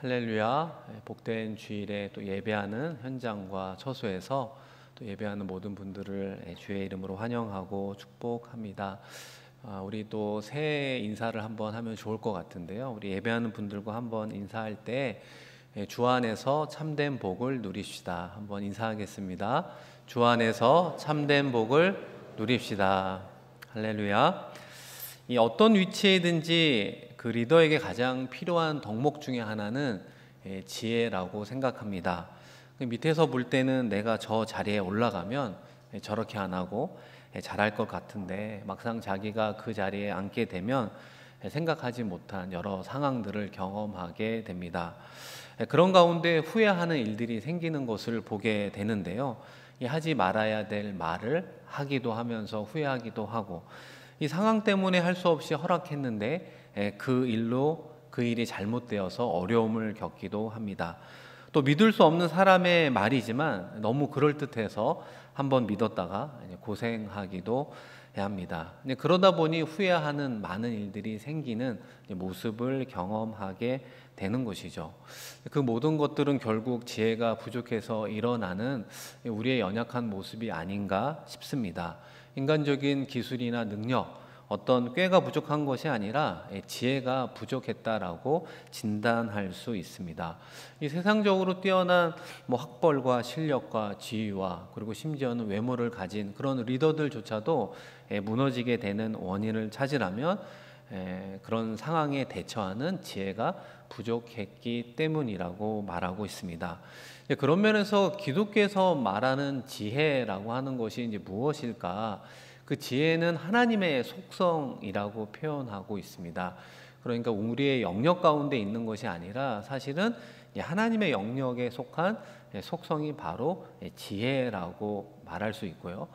할렐루야. 복된 주일에 또 예배하는 현장과 처소에서 또 예배하는 모든 분들을 주의 이름으로 환영하고 축복합니다. 우리 또 새해 인사를 한번 하면 좋을 것 같은데요. 우리 예배하는 분들과 한번 인사할 때 주 안에서 참된 복을 누립시다. 한번 인사하겠습니다. 주 안에서 참된 복을 누립시다. 할렐루야. 이 어떤 위치에든지 그 리더에게 가장 필요한 덕목 중에 하나는 지혜라고 생각합니다. 밑에서 볼 때는 내가 저 자리에 올라가면 저렇게 안 하고 잘할 것 같은데 막상 자기가 그 자리에 앉게 되면 생각하지 못한 여러 상황들을 경험하게 됩니다. 그런 가운데 후회하는 일들이 생기는 것을 보게 되는데요. 하지 말아야 될 말을 하기도 하면서 후회하기도 하고, 이 상황 때문에 할 수 없이 허락했는데 그 일이 잘못되어서 어려움을 겪기도 합니다. 또 믿을 수 없는 사람의 말이지만 너무 그럴듯해서 한번 믿었다가 고생하기도 합니다. 그러다 보니 후회하는 많은 일들이 생기는 모습을 경험하게 되는 것이죠. 그 모든 것들은 결국 지혜가 부족해서 일어나는 우리의 연약한 모습이 아닌가 싶습니다. 인간적인 기술이나 능력, 어떤 꾀가 부족한 것이 아니라 지혜가 부족했다라고 진단할 수 있습니다. 이 세상적으로 뛰어난 학벌과 실력과 지위와 그리고 심지어는 외모를 가진 그런 리더들조차도 무너지게 되는 원인을 찾으라면 그런 상황에 대처하는 지혜가 부족했기 때문이라고 말하고 있습니다. 그런 면에서 기독교에서 말하는 지혜라고 하는 것이 이제 무엇일까? 그 지혜는 하나님의 속성이라고 표현하고 있습니다. 그러니까 우리의 영역 가운데 있는 것이 아니라 사실은 하나님의 영역에 속한 속성이 바로 지혜라고 말할 수 있고요.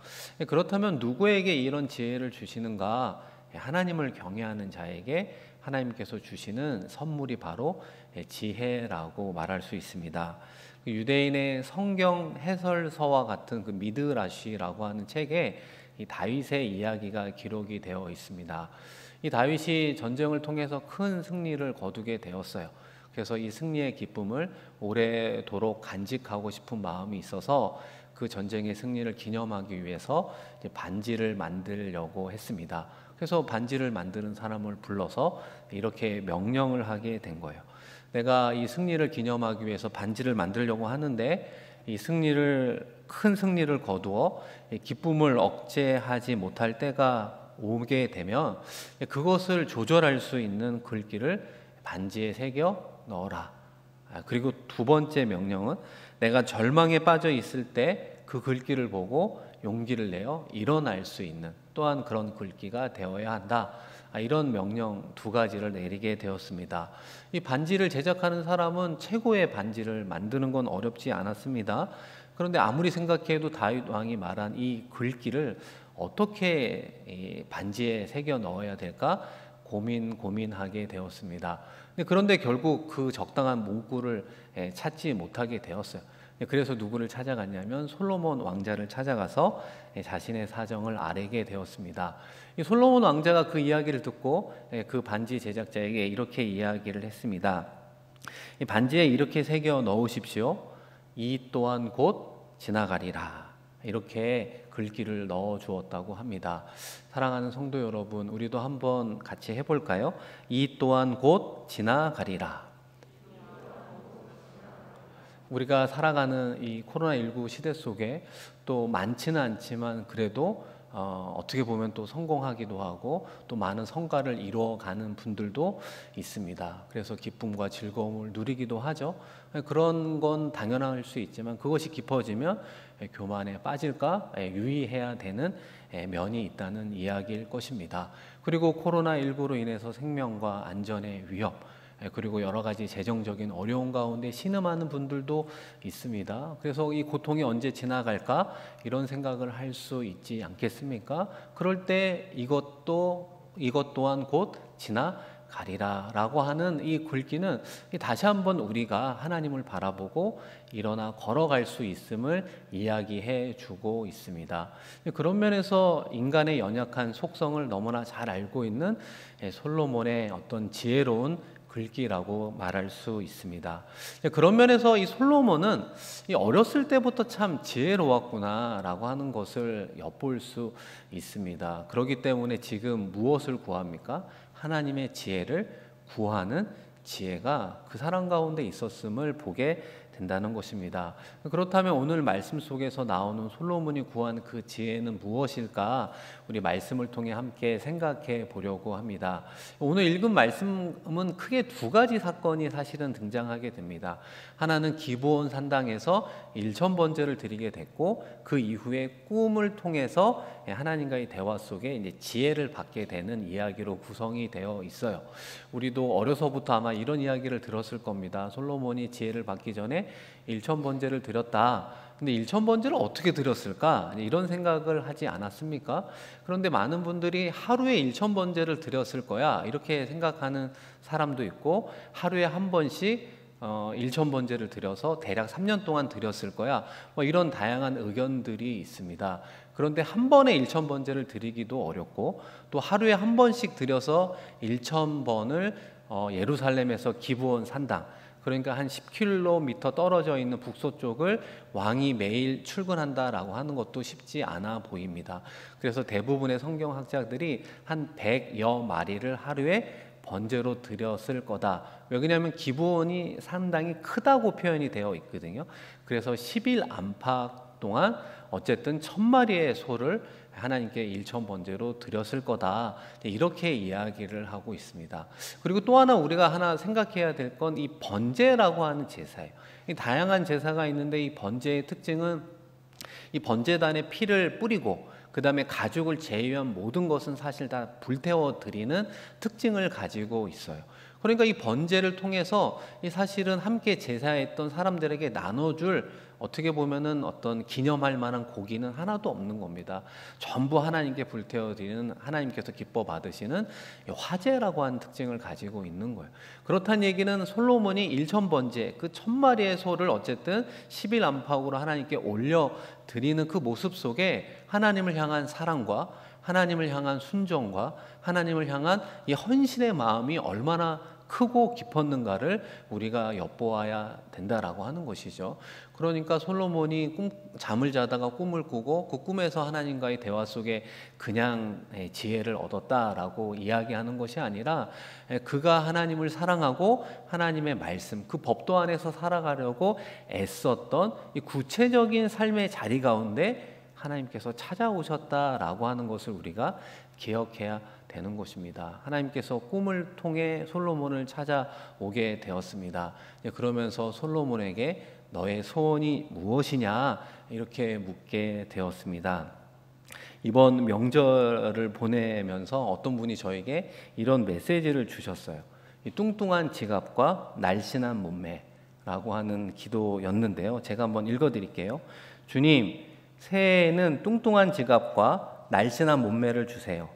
그렇다면 누구에게 이런 지혜를 주시는가? 하나님을 경외하는 자에게 하나님께서 주시는 선물이 바로 지혜라고 말할 수 있습니다. 유대인의 성경 해설서와 같은 그 미드라시라고 하는 책에 이 다윗의 이야기가 기록이 되어 있습니다. 이 다윗이 전쟁을 통해서 큰 승리를 거두게 되었어요. 그래서 이 승리의 기쁨을 오래도록 간직하고 싶은 마음이 있어서 그 전쟁의 승리를 기념하기 위해서 반지를 만들려고 했습니다. 그래서 반지를 만드는 사람을 불러서 이렇게 명령을 하게 된 거예요. 내가 이 승리를 기념하기 위해서 반지를 만들려고 하는데 이 큰 승리를 거두어 기쁨을 억제하지 못할 때가 오게 되면 그것을 조절할 수 있는 글귀를 반지에 새겨 넣어라. 그리고 두 번째 명령은 내가 절망에 빠져 있을 때 그 글귀를 보고 용기를 내어 일어날 수 있는 또한 그런 글귀가 되어야 한다. 이런 명령 두 가지를 내리게 되었습니다. 이 반지를 제작하는 사람은 최고의 반지를 만드는 건 어렵지 않았습니다. 그런데 아무리 생각해도 다윗 왕이 말한 이 글귀를 어떻게 반지에 새겨 넣어야 될까 고민하게 되었습니다. 그런데 결국 그 적당한 문구를 찾지 못하게 되었어요. 그래서 누구를 찾아갔냐면 솔로몬 왕자를 찾아가서 자신의 사정을 아뢰게 되었습니다. 이 솔로몬 왕자가 그 이야기를 듣고 그 반지 제작자에게 이렇게 이야기를 했습니다. 이 반지에 이렇게 새겨 넣으십시오. 이 또한 곧 지나가리라. 이렇게 글귀를 넣어 주었다고 합니다. 사랑하는 성도 여러분, 우리도 한번 같이 해볼까요? 이 또한 곧 지나가리라. 우리가 살아가는 이 코로나19 시대 속에 또 많지는 않지만 그래도 어떻게 보면 또 성공하기도 하고 또 많은 성과를 이루어가는 분들도 있습니다. 그래서 기쁨과 즐거움을 누리기도 하죠. 그런 건 당연할 수 있지만 그것이 깊어지면 교만에 빠질까 유의해야 되는 면이 있다는 이야기일 것입니다. 그리고 코로나19로 인해서 생명과 안전의 위협, 그리고 여러 가지 재정적인 어려움 가운데 신음하는 분들도 있습니다. 그래서 이 고통이 언제 지나갈까 이런 생각을 할 수 있지 않겠습니까? 그럴 때 이것 또한 곧 지나가리라 라고 하는 이 글귀는 다시 한번 우리가 하나님을 바라보고 일어나 걸어갈 수 있음을 이야기해 주고 있습니다. 그런 면에서 인간의 연약한 속성을 너무나 잘 알고 있는 솔로몬의 어떤 지혜로운 글귀라고 말할 수 있습니다. 그런 면에서 이 솔로몬은 이 어렸을 때부터 참 지혜로웠구나라고 하는 것을 엿볼 수 있습니다. 그렇기 때문에 지금 무엇을 구합니까? 하나님의 지혜를 구하는 지혜가 그 사람 가운데 있었음을 보게 된다는 것입니다. 그렇다면 오늘 말씀 속에서 나오는 솔로몬이 구한 그 지혜는 무엇일까? 우리 말씀을 통해 함께 생각해 보려고 합니다. 오늘 읽은 말씀은 크게 두 가지 사건이 사실은 등장하게 됩니다. 하나는 기브온 산당에서 일천번제를 드리게 됐고, 그 이후에 꿈을 통해서 하나님과의 대화 속에 이제 지혜를 받게 되는 이야기로 구성이 되어 있어요. 우리도 어려서부터 아마 이런 이야기를 들었을 겁니다. 솔로몬이 지혜를 받기 전에 일천번제를 드렸다. 근데 일천번제를 어떻게 드렸을까? 이런 생각을 하지 않았습니까? 그런데 많은 분들이 하루에 일천번제를 드렸을 거야 이렇게 생각하는 사람도 있고, 하루에 한 번씩 일천번제를 드려서 대략 3년 동안 드렸을 거야, 뭐 이런 다양한 의견들이 있습니다. 그런데 한 번에 일천번제를 드리기도 어렵고, 또 하루에 한 번씩 드려서 일천번을 예루살렘에서 기브온 산당, 그러니까 한 10km 떨어져 있는 북서쪽을 왕이 매일 출근한다라고 하는 것도 쉽지 않아 보입니다. 그래서 대부분의 성경학자들이 한 100여 마리를 하루에 번제로 드렸을 거다. 왜냐하면 기브온이 상당히 크다고 표현이 되어 있거든요. 그래서 10일 안팎 동안 어쨌든 1000마리의 소를 하나님께 일천번제로 드렸을 거다, 이렇게 이야기를 하고 있습니다. 그리고 또 하나 우리가 하나 생각해야 될 건 이 번제라고 하는 제사예요. 이 다양한 제사가 있는데 이 번제의 특징은 이 번제단에 피를 뿌리고 그 다음에 가죽을 제외한 모든 것은 사실 다 불태워 드리는 특징을 가지고 있어요. 그러니까 이 번제를 통해서 이 사실은 함께 제사했던 사람들에게 나눠줄, 어떻게 보면은 어떤 기념할 만한 고기는 하나도 없는 겁니다. 전부 하나님께 불태워 드리는, 하나님께서 기뻐 받으시는 화제라고 하는 특징을 가지고 있는 거예요. 그렇다는 얘기는 솔로몬이 일천번제, 그 1000마리의 소를 어쨌든 10일 안팎으로 하나님께 올려 드리는 그 모습 속에 하나님을 향한 사랑과 하나님을 향한 순종과 하나님을 향한 이 헌신의 마음이 얼마나 크고 깊었는가를 우리가 엿보아야 된다라고 하는 것이죠. 그러니까 솔로몬이 잠을 자다가 꿈을 꾸고 그 꿈에서 하나님과의 대화 속에 그냥 지혜를 얻었다라고 이야기하는 것이 아니라, 그가 하나님을 사랑하고 하나님의 말씀, 그 법도 안에서 살아가려고 애썼던 이 구체적인 삶의 자리 가운데 하나님께서 찾아오셨다라고 하는 것을 우리가 기억해야 되는 것입니다. 하나님께서 꿈을 통해 솔로몬을 찾아오게 되었습니다. 그러면서 솔로몬에게 너의 소원이 무엇이냐 이렇게 묻게 되었습니다. 이번 명절을 보내면서 어떤 분이 저에게 이런 메시지를 주셨어요. 이 뚱뚱한 지갑과 날씬한 몸매라고 하는 기도였는데요. 제가 한번 읽어드릴게요. 주님, 새해에는 뚱뚱한 지갑과 날씬한 몸매를 주세요.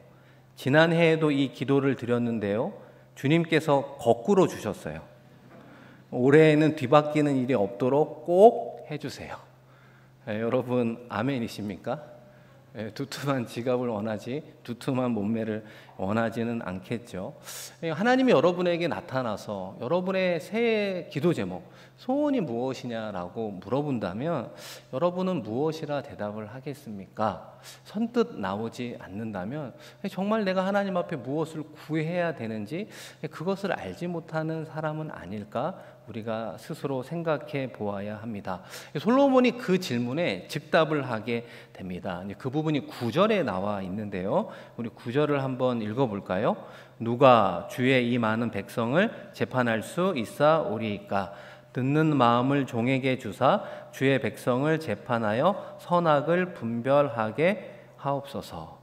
지난해에도 이 기도를 드렸는데요, 주님께서 거꾸로 주셨어요. 올해에는 뒤바뀌는 일이 없도록 꼭 해주세요. 여러분 아멘이십니까? 두툼한 지갑을 원하지 두툼한 몸매를 원하지는 않겠죠. 하나님이 여러분에게 나타나서 여러분의 새해 기도 제목, 소원이 무엇이냐라고 물어본다면 여러분은 무엇이라 대답을 하겠습니까? 선뜻 나오지 않는다면 정말 내가 하나님 앞에 무엇을 구해야 되는지 그것을 알지 못하는 사람은 아닐까 우리가 스스로 생각해 보아야 합니다. 솔로몬이 그 질문에 즉답을 하게 됩니다. 그 부분이 9절에 나와 있는데요, 우리 9절을 한번 읽어볼까요? 누가 주의 이 많은 백성을 재판할 수 있사오리이까? 듣는 마음을 종에게 주사 주의 백성을 재판하여 선악을 분별하게 하옵소서.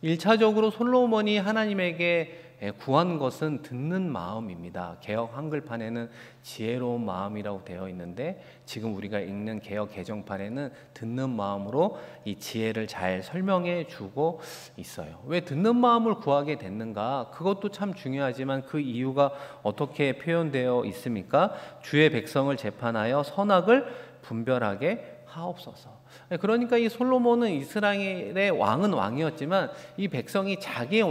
1차적으로 솔로몬이 하나님에게 구한 것은 듣는 마음입니다. 개역 한글판에는 지혜로운 마음이라고 되어 있는데, 지금 우리가 읽는 개역 개정판에는 듣는 마음으로 이 지혜를 잘 설명해 주고 있어요. 왜 듣는 마음을 구하게 됐는가? 그것도 참 중요하지만 그 이유가 어떻게 표현되어 있습니까? 주의 백성을 재판하여 선악을 분별하게 하옵소서. 그러니까 이 솔로몬은 이스라엘의 왕은 왕이었지만 이 백성이 자기의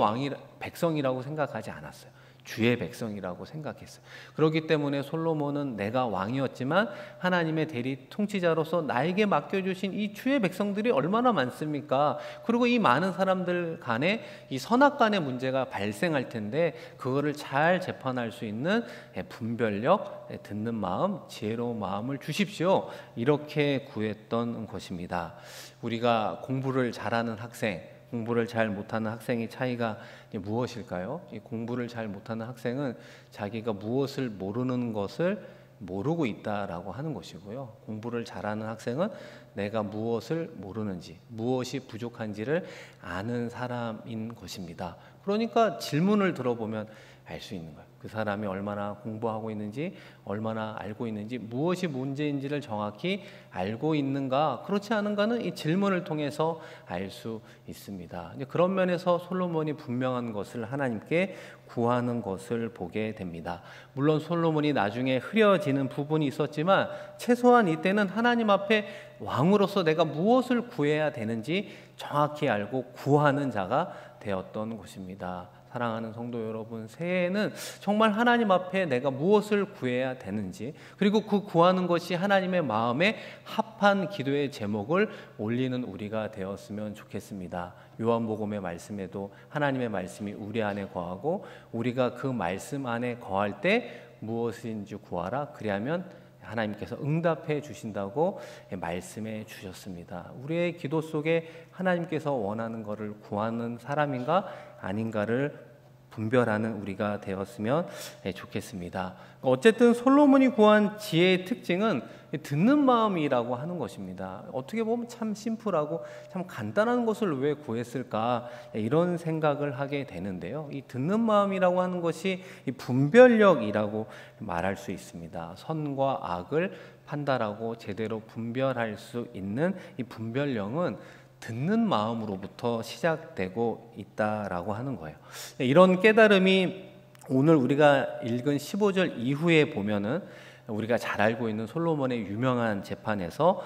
백성이라고 생각하지 않았어요. 주의 백성이라고 생각했어요. 그렇기 때문에 솔로몬은 내가 왕이었지만 하나님의 대리 통치자로서 나에게 맡겨주신 이 주의 백성들이 얼마나 많습니까? 그리고 이 많은 사람들 간에 이 선악간의 문제가 발생할 텐데 그거를 잘 재판할 수 있는 분별력, 듣는 마음, 지혜로운 마음을 주십시오. 이렇게 구했던 것입니다. 우리가 공부를 잘하는 학생, 공부를 잘 못하는 학생의 차이가 무엇일까요? 이 공부를 잘 못하는 학생은 자기가 무엇을 모르는 것을 모르고 있다라고 하는 것이고요. 공부를 잘하는 학생은 내가 무엇을 모르는지, 무엇이 부족한지를 아는 사람인 것입니다. 그러니까 질문을 들어보면 알 수 있는 거예요. 그 사람이 얼마나 공부하고 있는지, 얼마나 알고 있는지, 무엇이 문제인지를 정확히 알고 있는가, 그렇지 않은가는 이 질문을 통해서 알 수 있습니다. 그런 면에서 솔로몬이 분명한 것을 하나님께 구하는 것을 보게 됩니다. 물론 솔로몬이 나중에 흐려지는 부분이 있었지만 최소한 이때는 하나님 앞에 왕으로서 내가 무엇을 구해야 되는지 정확히 알고 구하는 자가 되었던 것입니다. 사랑하는 성도 여러분, 새해에는 정말 하나님 앞에 내가 무엇을 구해야 되는지, 그리고 그 구하는 것이 하나님의 마음에 합한 기도의 제목을 올리는 우리가 되었으면 좋겠습니다. 요한복음의 말씀에도 하나님의 말씀이 우리 안에 거하고 우리가 그 말씀 안에 거할 때 무엇인지 구하라, 그리하면 하나님께서 응답해 주신다고 말씀해 주셨습니다. 우리의 기도 속에 하나님께서 원하는 것을 구하는 사람인가 아닌가를 분별하는 우리가 되었으면 좋겠습니다. 어쨌든 솔로몬이 구한 지혜의 특징은 듣는 마음이라고 하는 것입니다. 어떻게 보면 참 심플하고 참 간단한 것을 왜 구했을까, 이런 생각을 하게 되는데요. 이 듣는 마음이라고 하는 것이 이 분별력이라고 말할 수 있습니다. 선과 악을 판단하고 제대로 분별할 수 있는 이 분별력은 듣는 마음으로부터 시작되고 있다라고 하는 거예요. 이런 깨달음이 오늘 우리가 읽은 15절 이후에 보면은 우리가 잘 알고 있는 솔로몬의 유명한 재판에서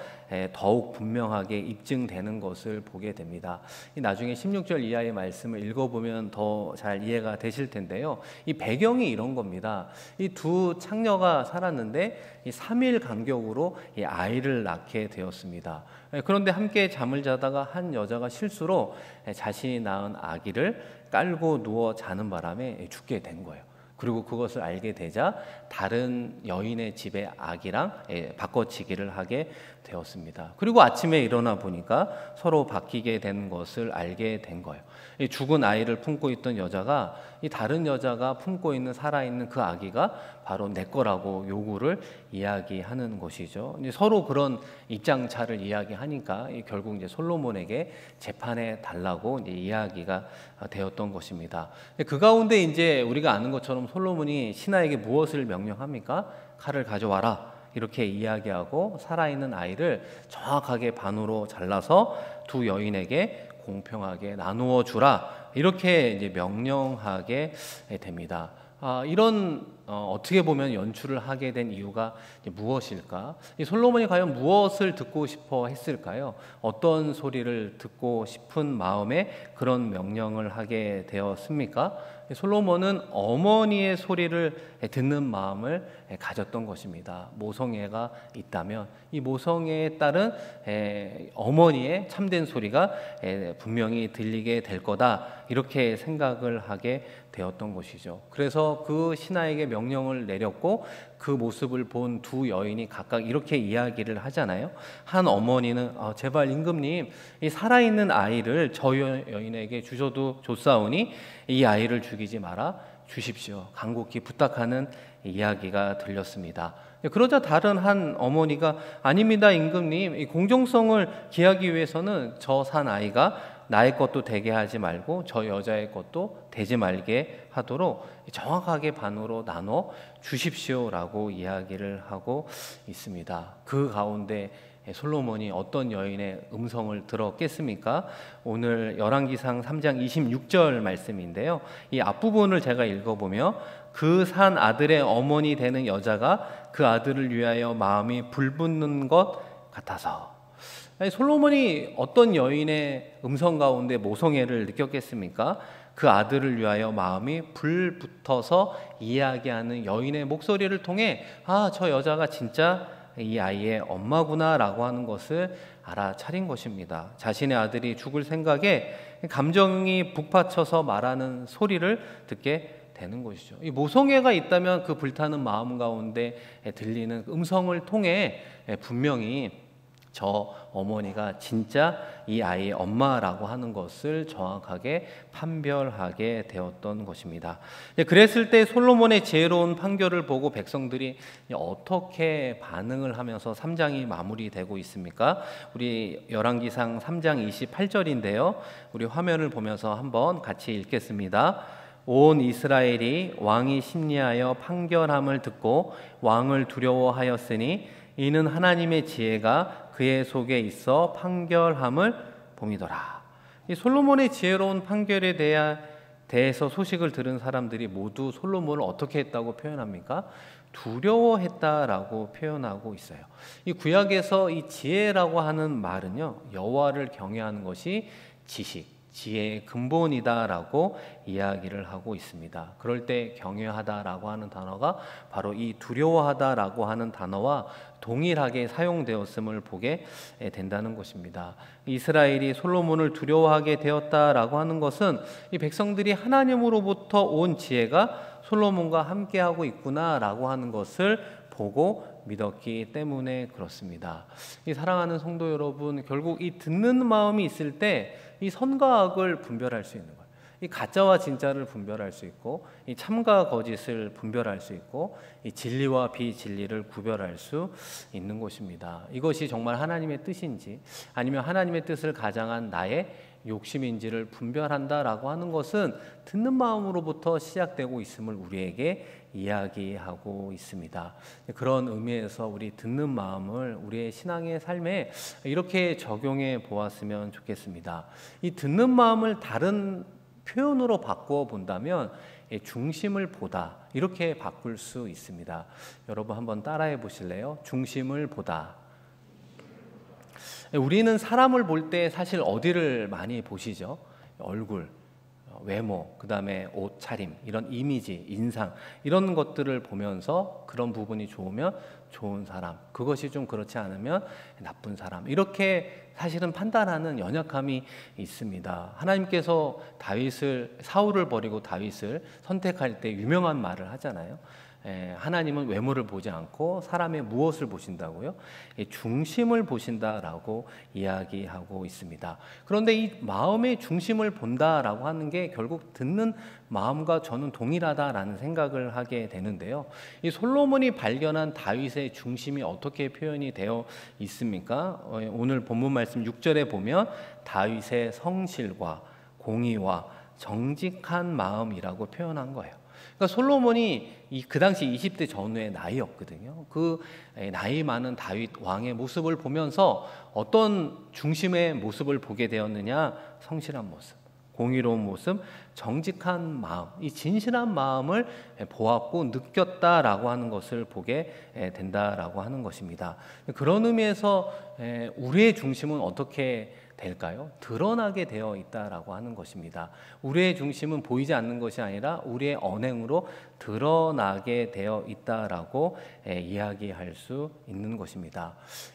더욱 분명하게 입증되는 것을 보게 됩니다. 나중에 16절 이하의 말씀을 읽어보면 더 잘 이해가 되실 텐데요. 이 배경이 이런 겁니다. 이 두 창녀가 살았는데 이 3일 간격으로 이 아이를 낳게 되었습니다. 그런데 함께 잠을 자다가 한 여자가 실수로 자신이 낳은 아기를 깔고 누워 자는 바람에 죽게 된 거예요. 그리고 그것을 알게 되자 다른 여인의 집에 아기랑 바꿔치기를 하게 되었습니다. 그리고 아침에 일어나 보니까 서로 바뀌게 된 것을 알게 된 거예요. 이 죽은 아이를 품고 있던 여자가 이 다른 여자가 품고 있는 살아있는 그 아기가 바로 내 거라고 요구를 이야기하는 것이죠. 이제 서로 그런 입장 차를 이야기하니까 결국 이제 솔로몬에게 재판해 달라고 이제 이야기가 되었던 것입니다. 그 가운데 이제 우리가 아는 것처럼 솔로몬이 신하에게 무엇을 명령합니까? 칼을 가져와라. 이렇게 이야기하고 살아있는 아이를 정확하게 반으로 잘라서 두 여인에게 공평하게 나누어 주라. 이렇게 이제 명령하게 됩니다. 이런 어떻게 보면 연출을 하게 된 이유가 무엇일까? 이 솔로몬이 과연 무엇을 듣고 싶어 했을까요? 어떤 소리를 듣고 싶은 마음에 그런 명령을 하게 되었습니까? 솔로몬은 어머니의 소리를 듣는 마음을 가졌던 것입니다. 모성애가 있다면 이 모성애에 따른 어머니의 참된 소리가 분명히 들리게 될 거다, 이렇게 생각을 하게 되었던 것이죠. 그래서 그 신하에게 명령을 내렸고 그 모습을 본 두 여인이 각각 이렇게 이야기를 하잖아요. 한 어머니는 제발 임금님, 이 살아있는 아이를 저 여인에게 주셔도 좋사오니 이 아이를 죽이지 마라 주십시오. 간곡히 부탁하는 이야기가 들렸습니다. 그러자 다른 한 어머니가 아닙니다 임금님, 이 공정성을 기하기 위해서는 저 산 아이가 나의 것도 되게 하지 말고 저 여자의 것도 되지 말게 하도록 정확하게 반으로 나눠 주십시오라고 이야기를 하고 있습니다. 그 가운데 솔로몬이 어떤 여인의 음성을 들었겠습니까? 오늘 열왕기상 3장 26절 말씀인데요. 이 앞부분을 제가 읽어보며 그 산 아들의 어머니 되는 여자가 그 아들을 위하여 마음이 불붙는 것 같아서. 솔로몬이 어떤 여인의 음성 가운데 모성애를 느꼈겠습니까? 그 아들을 위하여 마음이 불붙어서 이야기하는 여인의 목소리를 통해 저 여자가 진짜 이 아이의 엄마구나 라고 하는 것을 알아차린 것입니다. 자신의 아들이 죽을 생각에 감정이 북받쳐서 말하는 소리를 듣게 되는 것이죠. 이 모성애가 있다면 그 불타는 마음 가운데 들리는 음성을 통해 분명히 저 어머니가 진짜 이 아이의 엄마라고 하는 것을 정확하게 판별하게 되었던 것입니다. 그랬을 때 솔로몬의 지혜로운 판결을 보고 백성들이 어떻게 반응을 하면서 3장이 마무리되고 있습니까? 우리 열왕기상 3장 28절인데요. 우리 화면을 보면서 한번 같이 읽겠습니다. 온 이스라엘이 왕이 심리하여 판결함을 듣고 왕을 두려워하였으니 이는 하나님의 지혜가 그의 속에 있어 판결함을 봄이더라. 이 솔로몬의 지혜로운 판결에 대해서 소식을 들은 사람들이 모두 솔로몬을 어떻게 했다고 표현합니까? 두려워했다라고 표현하고 있어요. 이 구약에서 이 지혜라고 하는 말은요, 여호와를 경외하는 것이 지혜의 근본이다라고 이야기를 하고 있습니다. 그럴 때 경외하다라고 하는 단어가 바로 이 두려워하다라고 하는 단어와 동일하게 사용되었음을 보게 된다는 것입니다. 이스라엘이 솔로몬을 두려워하게 되었다라고 하는 것은 이 백성들이 하나님으로부터 온 지혜가 솔로몬과 함께하고 있구나라고 하는 것을 보고 믿었기 때문에 그렇습니다. 이 사랑하는 성도 여러분, 결국 이 듣는 마음이 있을 때 이 선과 악을 분별할 수 있는 거예요. 이 가짜와 진짜를 분별할 수 있고, 이 참과 거짓을 분별할 수 있고, 이 진리와 비진리를 구별할 수 있는 것입니다. 이것이 정말 하나님의 뜻인지 아니면 하나님의 뜻을 가장한 나의 욕심인지를 분별한다라고 하는 것은 듣는 마음으로부터 시작되고 있음을 우리에게 이야기하고 있습니다. 그런 의미에서 우리 듣는 마음을 우리의 신앙의 삶에 이렇게 적용해 보았으면 좋겠습니다. 이 듣는 마음을 다른 표현으로 바꾸어 본다면 중심을 보다, 이렇게 바꿀 수 있습니다. 여러분 한번 따라해 보실래요? 중심을 보다. 우리는 사람을 볼 때 사실 어디를 많이 보시죠? 얼굴, 외모, 그 다음에 옷 차림, 이런 이미지, 인상, 이런 것들을 보면서 그런 부분이 좋으면 좋은 사람, 그것이 좀 그렇지 않으면 나쁜 사람, 이렇게 사실은 판단하는 연약함이 있습니다. 하나님께서 사울을 버리고 다윗을 선택할 때 유명한 말을 하잖아요. 하나님은 외모를 보지 않고 사람의 무엇을 보신다고요? 중심을 보신다라고 이야기하고 있습니다. 그런데 이 마음의 중심을 본다라고 하는 게 결국 듣는 마음과 저는 동일하다라는 생각을 하게 되는데요. 이 솔로몬이 발견한 다윗의 중심이 어떻게 표현이 되어 있습니까? 오늘 본문 말씀 6절에 보면 다윗의 성실과 공의와 정직한 마음이라고 표현한 거예요. 그러니까 솔로몬이 그 당시 20대 전후의 나이였거든요. 그 나이 많은 다윗 왕의 모습을 보면서 어떤 중심의 모습을 보게 되었느냐? 성실한 모습, 공의로운 모습, 정직한 마음, 이 진실한 마음을 보았고 느꼈다라고 하는 것을 보게 된다라고 하는 것입니다. 그런 의미에서 우리의 중심은 어떻게 될까요? 드러나게 되어 있다라고 하는 것입니다. 우리의 중심은 보이지 않는 것이 아니라 우리의 언행으로 드러나게 되어 있다라고 이야기할 수 있는 것입니다.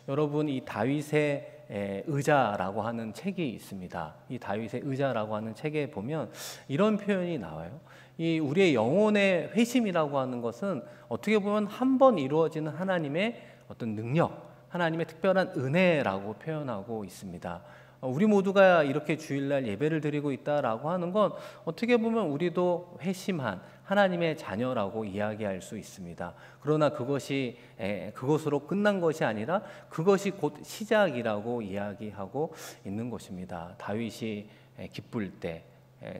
여러분, 이 다윗의 의자라고 하는 책이 있습니다. 이 다윗의 의자라고 하는 책에 보면 이런 표현이 나와요. 이 우리의 영혼의 회심이라고 하는 것은 어떻게 보면 한 번 이루어지는 하나님의 어떤 능력, 하나님의 특별한 은혜라고 표현하고 있습니다. 우리 모두가 이렇게 주일날 예배를 드리고 있다라고 하는 건 어떻게 보면 우리도 회심한 하나님의 자녀라고 이야기할 수 있습니다. 그러나 그것으로 끝난 것이 아니라 그것이 곧 시작이라고 이야기하고 있는 것입니다. 다윗이 기쁠 때,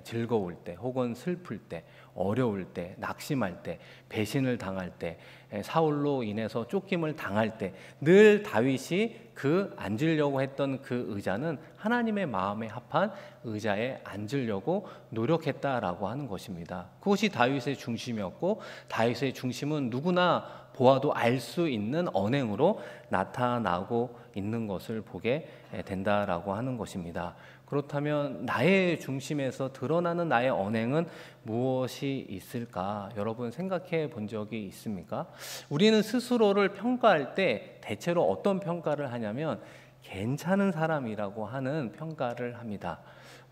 즐거울 때, 혹은 슬플 때, 어려울 때, 낙심할 때, 배신을 당할 때, 사울로 인해서 쫓김을 당할 때 늘 다윗이 앉으려고 했던 그 의자는 하나님의 마음에 합한 의자에 앉으려고 노력했다라고 하는 것입니다. 그것이 다윗의 중심이었고, 다윗의 중심은 누구나 보아도 알 수 있는 언행으로 나타나고 있는 것을 보게 된다라고 하는 것입니다. 그렇다면 나의 중심에서 드러나는 나의 언행은 무엇이 있을까? 여러분 생각해 본 적이 있습니까? 우리는 스스로를 평가할 때 대체로 어떤 평가를 하냐면 괜찮은 사람이라고 하는 평가를 합니다.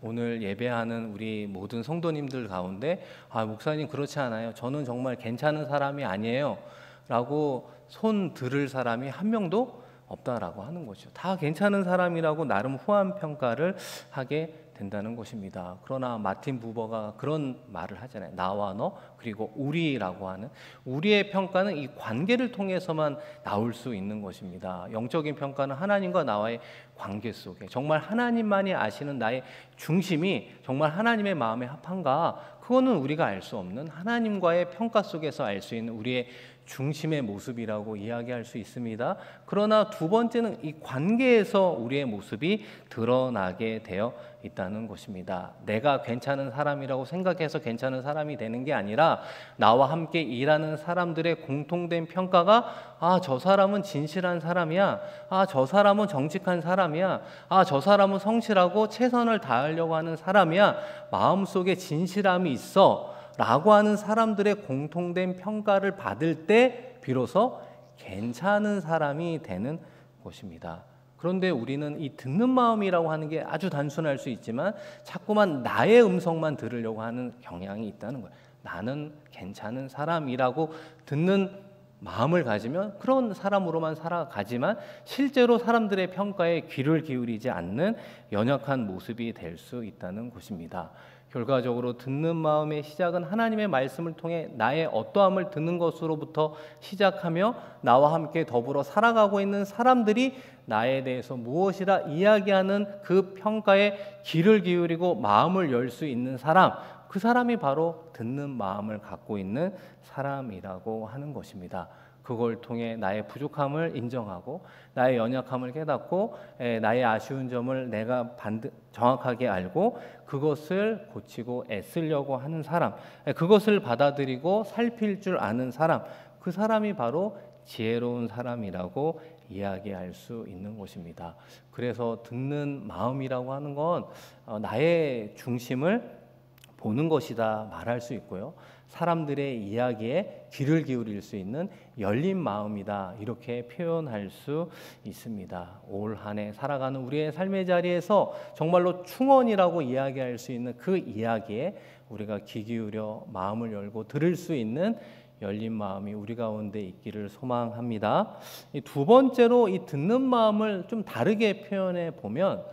오늘 예배하는 우리 모든 성도님들 가운데 목사님 그렇지 않아요. 저는 정말 괜찮은 사람이 아니에요. 라고 손 들을 사람이 한 명도 없다라고 하는 거죠. 다 괜찮은 사람이라고 나름 후한 평가를 하게 된다는 것입니다. 그러나 마틴 부버가 그런 말을 하잖아요. 나와 너 그리고 우리라고 하는 우리의 평가는 이 관계를 통해서만 나올 수 있는 것입니다. 영적인 평가는 하나님과 나와의 관계 속에 정말 하나님만이 아시는 나의 중심이 정말 하나님의 마음에 합한가? 그거는 우리가 알 수 없는 하나님과의 평가 속에서 알 수 있는 우리의 중심의 모습이라고 이야기할 수 있습니다. 그러나 두 번째는 이 관계에서 우리의 모습이 드러나게 되어 있다는 것입니다. 내가 괜찮은 사람이라고 생각해서 괜찮은 사람이 되는 게 아니라 나와 함께 일하는 사람들의 공통된 평가가 저 사람은 진실한 사람이야. 저 사람은 정직한 사람이야. 저 사람은 성실하고 최선을 다하려고 하는 사람이야. 마음속에 진실함이 있어. 라고 하는 사람들의 공통된 평가를 받을 때 비로소 괜찮은 사람이 되는 것입니다. 그런데 우리는 이 듣는 마음이라고 하는 게 아주 단순할 수 있지만 자꾸만 나의 음성만 들으려고 하는 경향이 있다는 거예요. 나는 괜찮은 사람이라고 듣는 마음을 가지면 그런 사람으로만 살아가지만 실제로 사람들의 평가에 귀를 기울이지 않는 연약한 모습이 될 수 있다는 것입니다. 결과적으로 듣는 마음의 시작은 하나님의 말씀을 통해 나의 어떠함을 듣는 것으로부터 시작하며 나와 함께 더불어 살아가고 있는 사람들이 나에 대해서 무엇이라 이야기하는 그 평가에 귀를 기울이고 마음을 열 수 있는 사람, 그 사람이 바로 듣는 마음을 갖고 있는 사람이라고 하는 것입니다. 그걸 통해 나의 부족함을 인정하고 나의 연약함을 깨닫고 나의 아쉬운 점을 내가 정확하게 알고 그것을 고치고 애쓰려고 하는 사람, 그것을 받아들이고 살필 줄 아는 사람, 그 사람이 바로 지혜로운 사람이라고 이야기할 수 있는 것입니다. 그래서 듣는 마음이라고 하는 건 나의 중심을 보는 것이다 말할 수 있고요. 사람들의 이야기에 귀를 기울일 수 있는 열린 마음이다 이렇게 표현할 수 있습니다. 올 한 해 살아가는 우리의 삶의 자리에서 정말로 충원이라고 이야기할 수 있는 그 이야기에 우리가 귀 기울여 마음을 열고 들을 수 있는 열린 마음이 우리 가운데 있기를 소망합니다. 두 번째로 이 듣는 마음을 좀 다르게 표현해 보면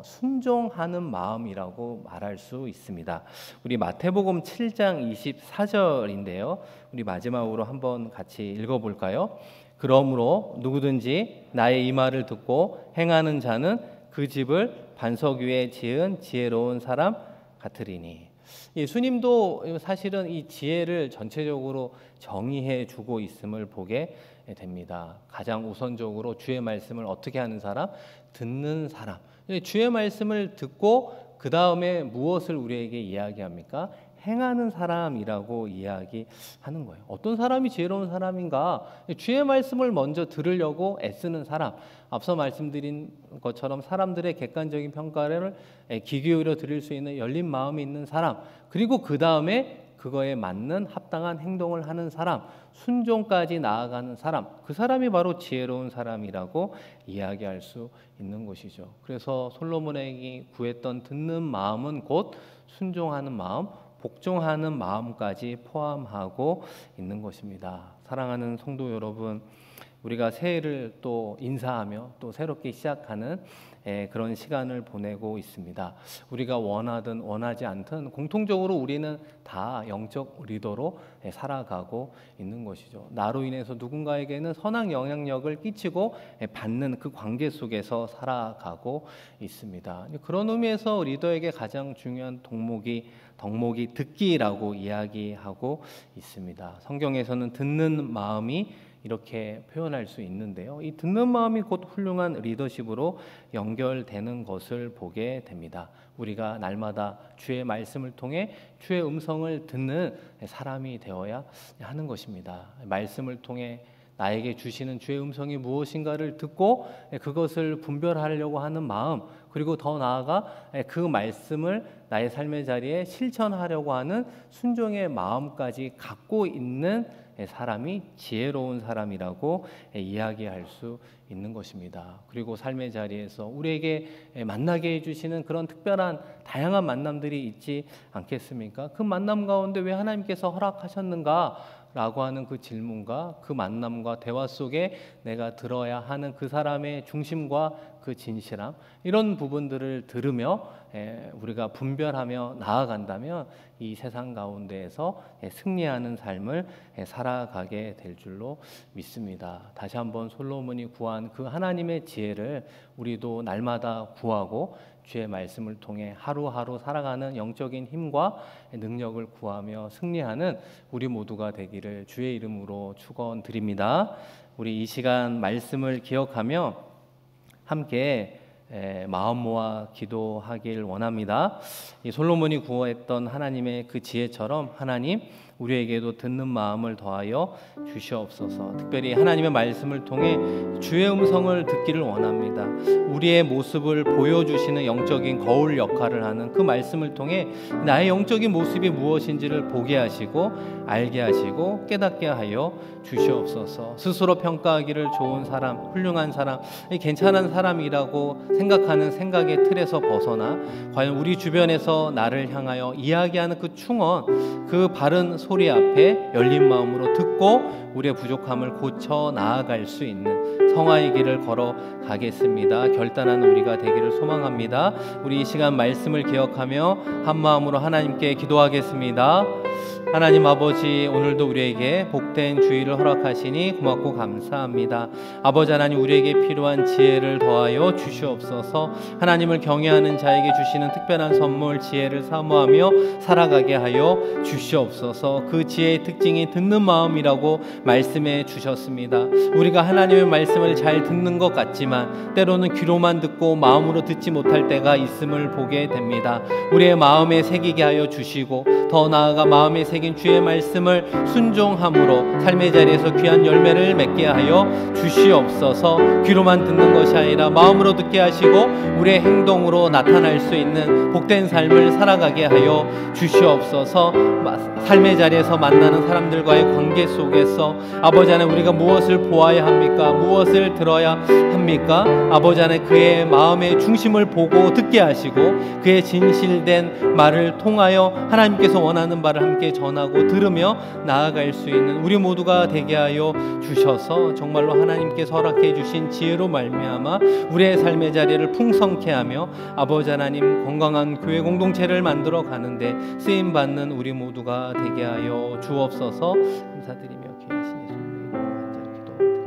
순종하는 마음이라고 말할 수 있습니다. 우리 마태복음 7장 24절인데요. 우리 마지막으로 한번 같이 읽어볼까요? 그러므로 누구든지 나의 이 말을 듣고 행하는 자는 그 집을 반석 위에 지은 지혜로운 사람 같으리니. 예수님도 사실은 이 지혜를 전체적으로 정의해 주고 있음을 보게 됩니다. 가장 우선적으로 주의 말씀을 어떻게 하는 사람? 듣는 사람. 주의 말씀을 듣고 그 다음에 무엇을 우리에게 이야기합니까? 행하는 사람이라고 이야기하는 거예요. 어떤 사람이 지혜로운 사람인가? 주의 말씀을 먼저 들으려고 애쓰는 사람. 앞서 말씀드린 것처럼 사람들의 객관적인 평가를 귀 기울여 들을 수 있는 열린 마음이 있는 사람. 그리고 그 다음에 그거에 맞는 합당한 행동을 하는 사람, 순종까지 나아가는 사람, 그 사람이 바로 지혜로운 사람이라고 이야기할 수 있는 것이죠. 그래서 솔로몬에게 구했던 듣는 마음은 곧 순종하는 마음, 복종하는 마음까지 포함하고 있는 것입니다. 사랑하는 성도 여러분, 우리가 새해를 또 인사하며 또 새롭게 시작하는 그런 시간을 보내고 있습니다. 우리가 원하든 원하지 않든 공통적으로 우리는 다 영적 리더로 살아가고 있는 것이죠. 나로 인해서 누군가에게는 선한 영향력을 끼치고 받는 그 관계 속에서 살아가고 있습니다. 그런 의미에서 리더에게 가장 중요한 덕목이 듣기라고 이야기하고 있습니다. 성경에서는 듣는 마음이 이렇게 표현할 수 있는데요. 이 듣는 마음이 곧 훌륭한 리더십으로 연결되는 것을 보게 됩니다. 우리가 날마다 주의 말씀을 통해 주의 음성을 듣는 사람이 되어야 하는 것입니다. 말씀을 통해 나에게 주시는 주의 음성이 무엇인가를 듣고 그것을 분별하려고 하는 마음, 그리고 더 나아가 그 말씀을 나의 삶의 자리에 실천하려고 하는 순종의 마음까지 갖고 있는 사람이 지혜로운 사람이라고 이야기할 수 있는 것입니다. 그리고 삶의 자리에서 우리에게 만나게 해주시는 그런 특별한 다양한 만남들이 있지 않겠습니까? 그 만남 가운데 왜 하나님께서 허락하셨는가? 라고 하는 그 질문과 그 만남과 대화 속에 내가 들어야 하는 그 사람의 중심과 그 진실함, 이런 부분들을 들으며 우리가 분별하며 나아간다면 이 세상 가운데에서 승리하는 삶을 살아가게 될 줄로 믿습니다. 다시 한번 솔로몬이 구한 그 하나님의 지혜를 우리도 날마다 구하고 주의 말씀을 통해 하루하루 살아가는 영적인 힘과 능력을 구하며 승리하는 우리 모두가 되기를 주의 이름으로 축원드립니다. 우리 이 시간 말씀을 기억하며 함께 마음 모아 기도하길 원합니다. 이 솔로몬이 구했던 하나님의 그 지혜처럼 하나님, 우리에게도 듣는 마음을 더하여 주시옵소서. 특별히 하나님의 말씀을 통해 주의 음성을 듣기를 원합니다. 우리의 모습을 보여주시는 영적인 거울 역할을 하는 그 말씀을 통해 나의 영적인 모습이 무엇인지를 보게 하시고 알게 하시고 깨닫게 하여 주시옵소서. 스스로 평가하기를 좋은 사람, 훌륭한 사람, 괜찮은 사람이라고 생각하는 생각의 틀에서 벗어나 과연 우리 주변에서 나를 향하여 이야기하는 그 충언, 그 바른 소리 앞에 열린 마음으로 듣고 우리의 부족함을 고쳐 나아갈 수 있는 성화의 길을 걸어가겠습니다. 결단한 우리가 되기를 소망합니다. 우리 이 시간 말씀을 기억하며 한 마음으로 하나님께 기도하겠습니다. 하나님 아버지, 오늘도 우리에게 복된 주의를 허락하시니 고맙고 감사합니다. 아버지 하나님, 우리에게 필요한 지혜를 더하여 주시옵소서. 하나님을 경외하는 자에게 주시는 특별한 선물 지혜를 사모하며 살아가게 하여 주시옵소서. 그 지혜의 특징이 듣는 마음이라고 말씀해 주셨습니다. 우리가 하나님의 말씀을 잘 듣는 것 같지만 때로는 귀로만 듣고 마음으로 듣지 못할 때가 있음을 보게 됩니다. 우리의 마음에 새기게 하여 주시고 더 나아가 마음에 새긴 주의 말씀을 순종함으로 삶의 자리에서 귀한 열매를 맺게 하여 주시옵소서. 귀로만 듣는 것이 아니라 마음으로 듣게 하시고 우리의 행동으로 나타날 수 있는 복된 삶을 살아가게 하여 주시옵소서. 삶의 자리에서 만나는 사람들과의 관계 속에서 아버지 하나님, 우리가 무엇을 보아야 합니까? 무엇을 들어야 합니까? 아버지 하나님, 그의 마음의 중심을 보고 듣게 하시고 그의 진실된 말을 통하여 하나님께서 원하는 바를 함께 전하고 들으며 나아갈 수 있는 우리 모두가 되게 하여 주셔서 정말로 하나님께서 허락해 주신 지혜로 말미암아 우리의 삶의 자리를 풍성케 하며 아버지 하나님, 건강한 교회 공동체를 만들어 가는데 쓰임받는 우리 모두가 되게 하여 주옵소서. 감사드리며 귀하신 예수님의 이름으로 간절히 기도드립니다.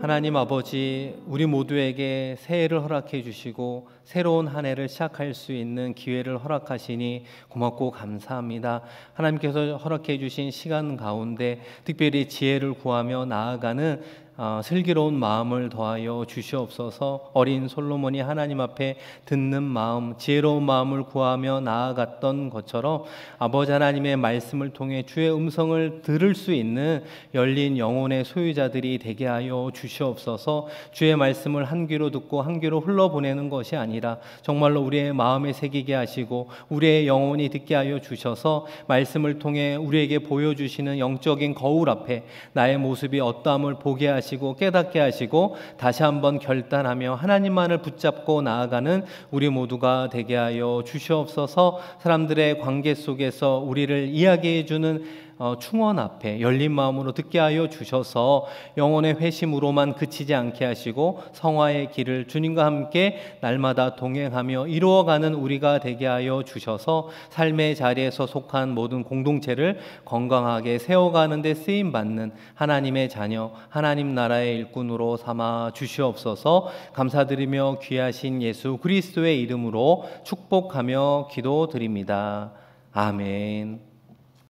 하나님 아버지, 우리 모두에게 새해를 허락해 주시고 새로운 한 해를 시작할 수 있는 기회를 허락하시니 고맙고 감사합니다. 하나님께서 허락해 주신 시간 가운데 특별히 지혜를 구하며 나아가는 슬기로운 마음을 더하여 주시옵소서. 어린 솔로몬이 하나님 앞에 듣는 마음, 지혜로운 마음을 구하며 나아갔던 것처럼 아버지 하나님의 말씀을 통해 주의 음성을 들을 수 있는 열린 영혼의 소유자들이 되게 하여 주시옵소서. 주의 말씀을 한 귀로 듣고 한 귀로 흘러보내는 것이 아니라 정말로 우리의 마음에 새기게 하시고 우리의 영혼이 듣게 하여 주셔서 말씀을 통해 우리에게 보여주시는 영적인 거울 앞에 나의 모습이 어떠함을 보게 하시고 깨닫게 하시고 다시 한번 결단하며 하나님만을 붙잡고 나아가는 우리 모두가 되게 하여 주시옵소서. 사람들의 관계 속에서 우리를 이야기해 주는 충원 앞에 열린 마음으로 듣게 하여 주셔서 영혼의 회심으로만 그치지 않게 하시고 성화의 길을 주님과 함께 날마다 동행하며 이루어가는 우리가 되게 하여 주셔서 삶의 자리에서 속한 모든 공동체를 건강하게 세워가는 데 쓰임받는 하나님의 자녀, 하나님 나라의 일꾼으로 삼아 주시옵소서. 감사드리며 귀하신 예수 그리스도의 이름으로 축복하며 기도드립니다. 아멘.